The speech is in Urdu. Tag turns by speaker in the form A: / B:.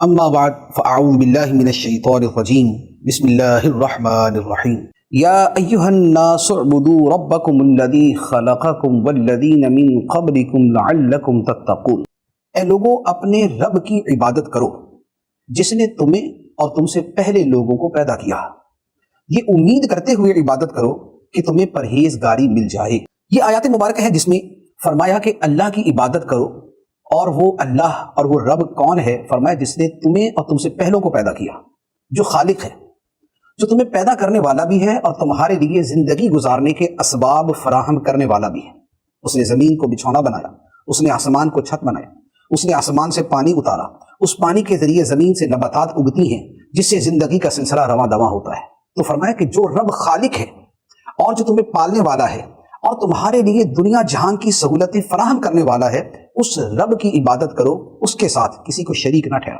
A: اما بعد فاعوذ باللہ من الشیطان الرجیم بسم اللہ الرحمن الرحیم یا ایہا الناس اعبدوا ربکم الذی خلقکم والذین من قبلکم لعلکم تتقون۔ اے لوگو اپنے رب کی عبادت کرو جس نے تمہیں اور تم سے پہلے لوگوں کو پیدا کیا، یہ امید کرتے ہوئے عبادت کرو کہ تمہیں پرہیزگاری مل جائے۔ یہ آیات مبارکہ ہے جس میں فرمایا کہ اللہ کی عبادت کرو، اور وہ اللہ اور وہ رب کون ہے؟ فرمایا جس نے تمہیں اور تم سے پہلوں کو پیدا کیا، جو خالق ہے، جو تمہیں پیدا کرنے والا بھی ہے اور تمہارے لیے زندگی گزارنے کے اسباب فراہم کرنے والا بھی ہے۔ اس نے زمین کو بچھونا بنایا، اس نے آسمان کو چھت بنایا، اس نے آسمان سے پانی اتارا، اس پانی کے ذریعے زمین سے نباتات اگتی ہیں جس سے زندگی کا سلسلہ رواں دواں ہوتا ہے۔ تو فرمایا کہ جو رب خالق ہے اور جو تمہیں پالنے والا ہے اور تمہارے لیے دنیا جہان کی سہولتیں فراہم کرنے والا ہے، اس رب کی عبادت کرو، اس کے ساتھ کسی کو شریک نہ ٹھہراؤ۔